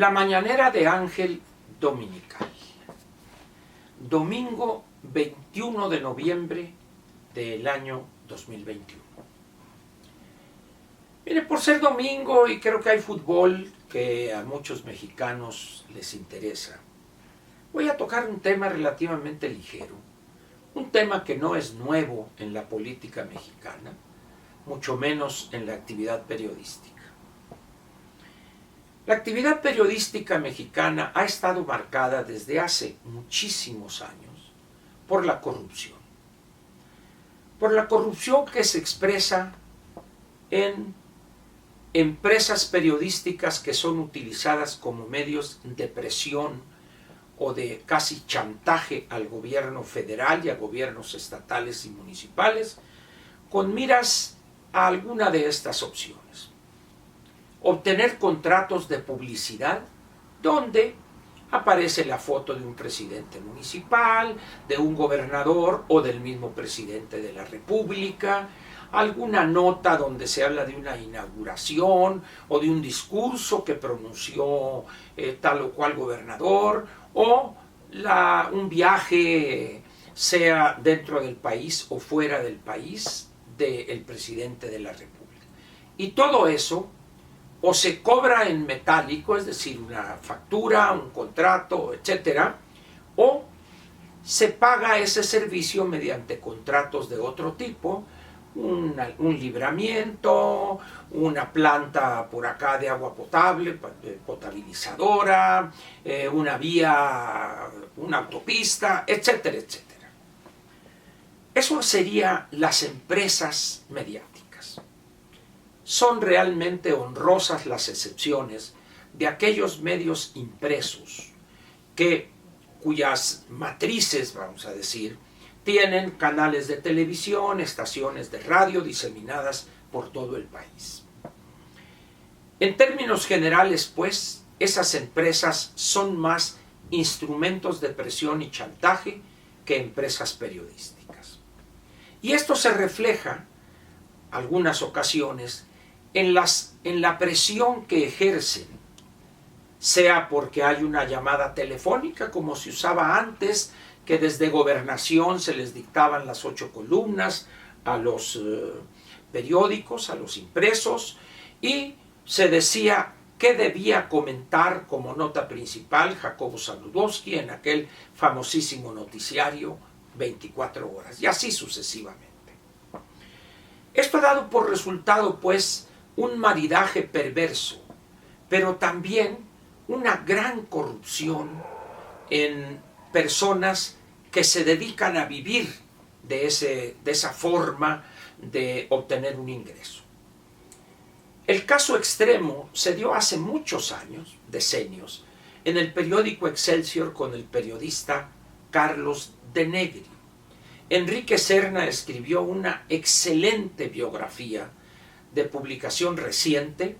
La mañanera de Ángel Dominical, domingo 21 de noviembre del año 2021. Mire, por ser domingo y creo que hay fútbol que a muchos mexicanos les interesa, voy a tocar un tema relativamente ligero, un tema que no es nuevo en la política mexicana, mucho menos en la actividad periodística. La actividad periodística mexicana ha estado marcada desde hace muchísimos años por la corrupción. Por la corrupción que se expresa en empresas periodísticas que son utilizadas como medios de presión o de casi chantaje al gobierno federal y a gobiernos estatales y municipales, con miras a alguna de estas opciones. Obtener contratos de publicidad donde aparece la foto de un presidente municipal, de un gobernador o del mismo presidente de la República, alguna nota donde se habla de una inauguración o de un discurso que pronunció tal o cual gobernador, o un viaje, sea dentro del país o fuera del país, del presidente de la República. Y todo eso o se cobra en metálico, es decir, una factura, un contrato, etcétera, o se paga ese servicio mediante contratos de otro tipo, un libramiento, una planta por acá de agua potable, potabilizadora, una vía, una autopista, etcétera, etcétera. Eso serían las empresas mediáticas. Son realmente honrosas las excepciones de aquellos medios impresos cuyas matrices, vamos a decir, tienen canales de televisión, estaciones de radio diseminadas por todo el país. En términos generales, pues, esas empresas son más instrumentos de presión y chantaje que empresas periodísticas. Y esto se refleja, algunas ocasiones, en la presión que ejercen, sea porque hay una llamada telefónica, como se usaba antes, que desde Gobernación se les dictaban las 8 columnas a los periódicos, a los impresos, y se decía qué debía comentar como nota principal Jacobo Zabludowski en aquel famosísimo noticiario 24 horas, y así sucesivamente. Esto ha dado por resultado, pues, un maridaje perverso, pero también una gran corrupción en personas que se dedican a vivir de esa forma de obtener un ingreso. El caso extremo se dio hace muchos años, decenios, en el periódico Excelsior con el periodista Carlos de Negri. Enrique Serna escribió una excelente biografía de publicación reciente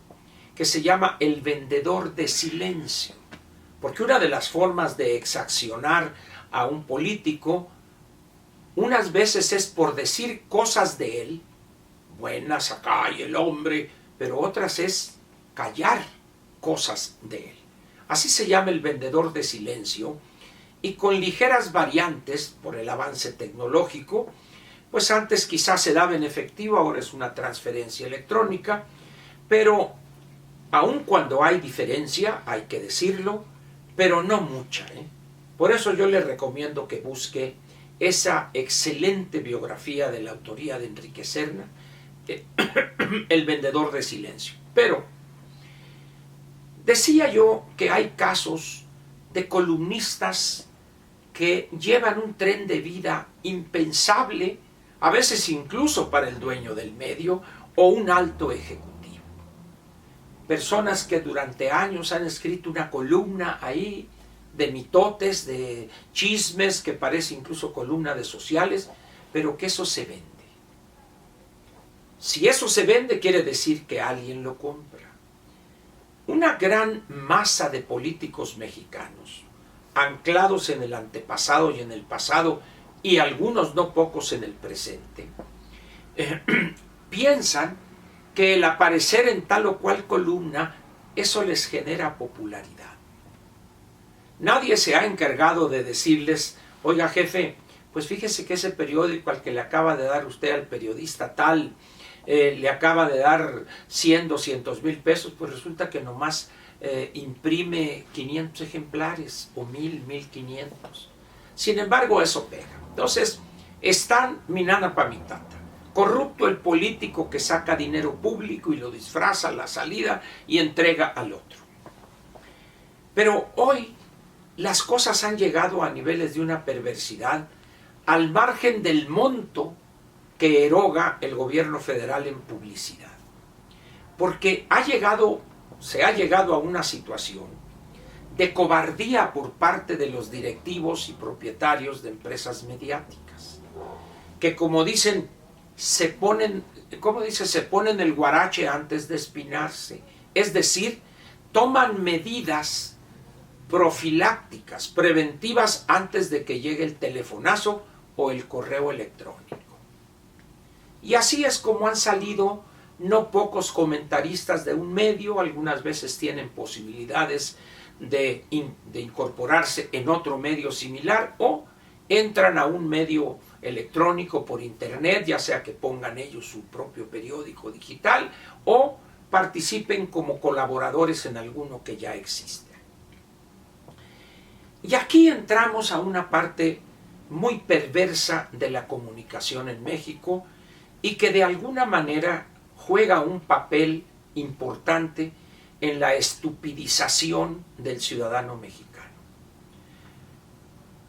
que se llama El vendedor de silencio, porque una de las formas de exaccionar a un político unas veces es por decir cosas de él, buenas acá y el hombre, pero otras es callar cosas de él. Así se llama El vendedor de silencio, y con ligeras variantes por el avance tecnológico, pues antes quizás se daba en efectivo, ahora es una transferencia electrónica, pero aun cuando hay diferencia, hay que decirlo, pero no mucha, Por eso yo le recomiendo que busque esa excelente biografía de la autoría de Enrique Serna, El vendedor de silencio. Pero decía yo que hay casos de columnistas que llevan un tren de vida impensable, a veces incluso para el dueño del medio o un alto ejecutivo. Personas que durante años han escrito una columna ahí de mitotes, de chismes, que parece incluso columna de sociales, pero que eso se vende. Si eso se vende, quiere decir que alguien lo compra. Una gran masa de políticos mexicanos, anclados en el antepasado y en el pasado, y algunos no pocos en el presente, piensan que el aparecer en tal o cual columna eso les genera popularidad. Nadie se ha encargado de decirles, oiga jefe, pues fíjese que ese periódico al que le acaba de dar usted al periodista tal, le acaba de dar 100, 200 mil pesos, pues resulta que nomás imprime 500 ejemplares o 1000, 1500. Sin embargo, eso pega. Entonces, están mi nana pa' mi tata. Corrupto el político que saca dinero público y lo disfraza a la salida y entrega al otro. Pero hoy las cosas han llegado a niveles de una perversidad al margen del monto que eroga el gobierno federal en publicidad. Porque se ha llegado a una situación de cobardía por parte de los directivos y propietarios de empresas mediáticas, que como dicen, se ponen el guarache antes de espinarse, es decir, toman medidas profilácticas, preventivas antes de que llegue el telefonazo o el correo electrónico. Y así es como han salido no pocos comentaristas de un medio, algunas veces tienen posibilidades de incorporarse en otro medio similar o entran a un medio electrónico por internet, ya sea que pongan ellos su propio periódico digital o participen como colaboradores en alguno que ya existe. Y aquí entramos a una parte muy perversa de la comunicación en México y que de alguna manera juega un papel importante en la estupidización del ciudadano mexicano.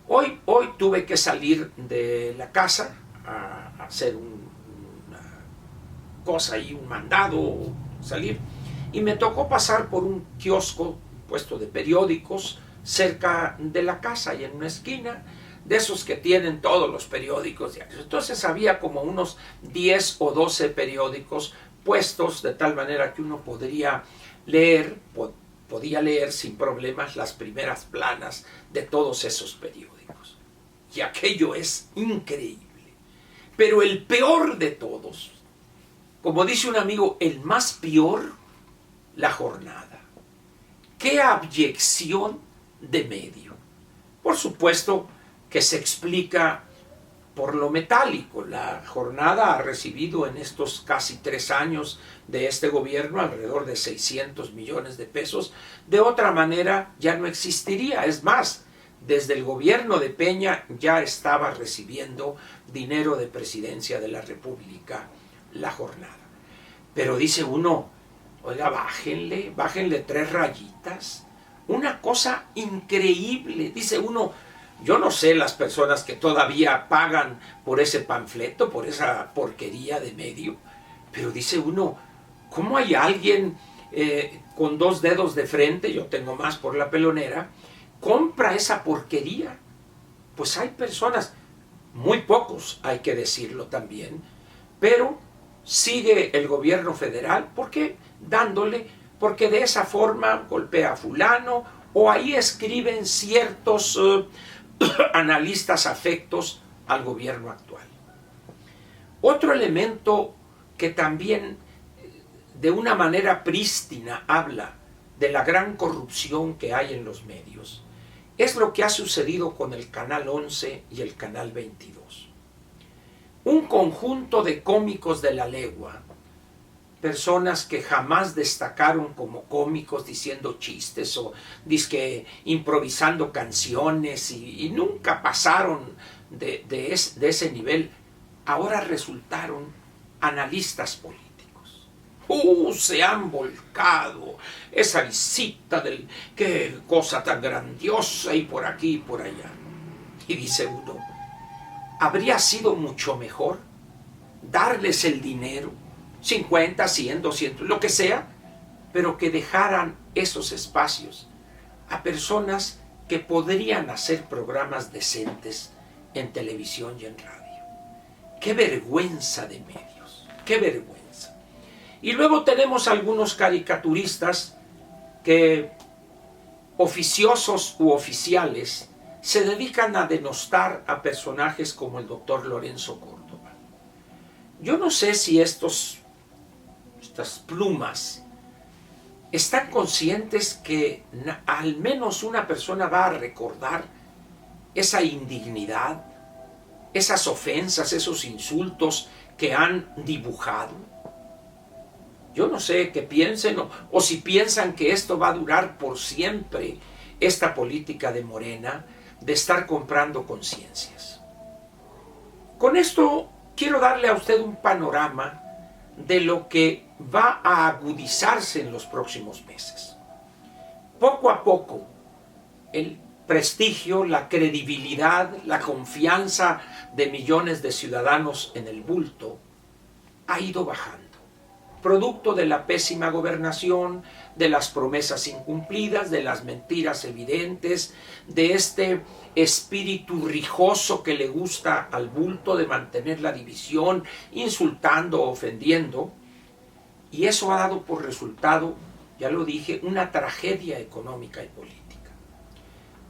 Hoy tuve que salir de la casa a hacer una cosa y un mandado, salir, y me tocó pasar por un kiosco puesto de periódicos cerca de la casa y en una esquina, de esos que tienen todos los periódicos diarios. Entonces había como unos 10 o 12 periódicos puestos de tal manera que uno podía leer sin problemas las primeras planas de todos esos periódicos. Y aquello es increíble. Pero el peor de todos, como dice un amigo, el más peor, La Jornada. ¡Qué abyección de medio! Por supuesto que se explica por lo metálico. La Jornada ha recibido en estos casi 3 años de este gobierno alrededor de 600 millones de pesos. De otra manera ya no existiría. Es más, desde el gobierno de Peña ya estaba recibiendo dinero de Presidencia de la República La Jornada. Pero dice uno, oiga, bájenle 3 rayitas. Una cosa increíble. Dice uno, yo no sé las personas que todavía pagan por ese panfleto, por esa porquería de medio, pero dice uno, ¿cómo hay alguien con 2 dedos de frente, yo tengo más por la pelonera, compra esa porquería? Pues hay personas, muy pocos hay que decirlo también, pero sigue el gobierno federal, ¿por qué? Porque de esa forma golpea a fulano, o ahí escriben ciertos analistas afectos al gobierno actual. Otro elemento que también de una manera prístina habla de la gran corrupción que hay en los medios es lo que ha sucedido con el Canal 11 y el Canal 22. Un conjunto de cómicos de la legua, personas que jamás destacaron como cómicos diciendo chistes o dizque improvisando canciones y nunca pasaron de ese nivel, ahora resultaron analistas políticos. Se han volcado esa visita del qué cosa tan grandiosa y por aquí y por allá. Y dice uno, habría sido mucho mejor darles el dinero, 50, 100, 200, lo que sea, pero que dejaran esos espacios a personas que podrían hacer programas decentes en televisión y en radio. ¡Qué vergüenza de medios! ¡Qué vergüenza! Y luego tenemos algunos caricaturistas que, oficiosos u oficiales, se dedican a denostar a personajes como el doctor Lorenzo Córdoba. Yo no sé si estas plumas ¿Están conscientes que al menos una persona va a recordar esa indignidad, esas ofensas, esos insultos que han dibujado? Yo no sé qué piensen o si piensan que esto va a durar por siempre, esta política de Morena de estar comprando conciencias. Con esto quiero darle a usted un panorama de lo que va a agudizarse en los próximos meses. Poco a poco, el prestigio, la credibilidad, la confianza de millones de ciudadanos en el bulto ha ido bajando, producto de la pésima gobernación, de las promesas incumplidas, de las mentiras evidentes, de este espíritu rijoso que le gusta al bulto de mantener la división, insultando, ofendiendo, y eso ha dado por resultado, ya lo dije, una tragedia económica y política.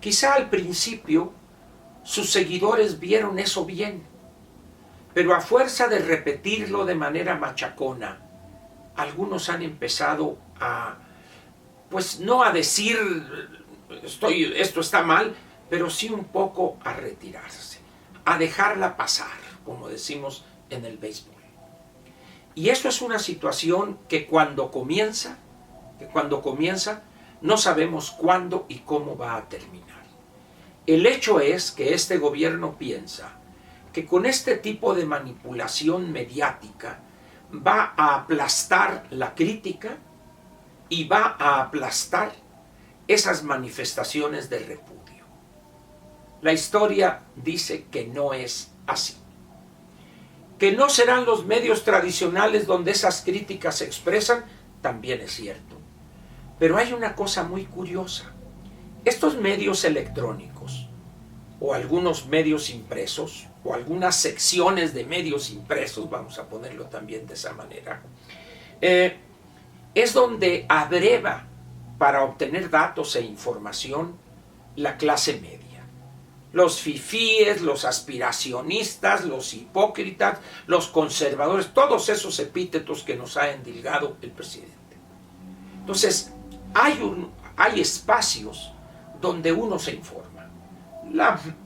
Quizá al principio sus seguidores vieron eso bien, pero a fuerza de repetirlo de manera machacona, algunos han empezado a, pues no a decir esto está mal, pero sí un poco a retirarse, a dejarla pasar, como decimos en el béisbol. Y eso es una situación que cuando comienza, no sabemos cuándo y cómo va a terminar. El hecho es que este gobierno piensa que con este tipo de manipulación mediática va a aplastar la crítica y va a aplastar esas manifestaciones de repudio. La historia dice que no es así. Que no serán los medios tradicionales donde esas críticas se expresan, también es cierto. Pero hay una cosa muy curiosa. Estos medios electrónicos, o algunos medios impresos, o algunas secciones de medios impresos, vamos a ponerlo también de esa manera, es donde abreva para obtener datos e información la clase media. Los fifíes, los aspiracionistas, los hipócritas, los conservadores, todos esos epítetos que nos ha endilgado el presidente. Entonces, hay espacios donde uno se informa.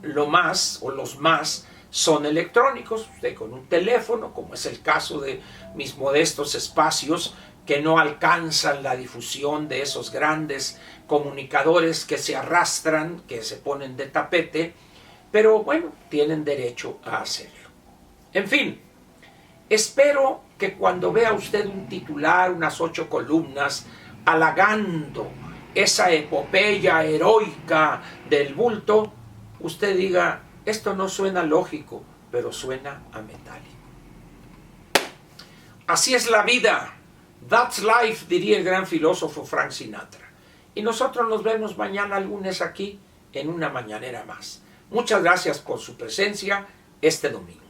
Los más son electrónicos, usted con un teléfono, como es el caso de mis modestos espacios que no alcanzan la difusión de esos grandes comunicadores que se arrastran, que se ponen de tapete, pero bueno, tienen derecho a hacerlo. En fin, espero que cuando vea usted un titular, unas 8 columnas, halagando esa epopeya heroica del bulto, usted diga, esto no suena lógico, pero suena a metálico. Así es la vida. That's life, diría el gran filósofo Frank Sinatra. Y nosotros nos vemos mañana lunes aquí en una mañanera más. Muchas gracias por su presencia este domingo.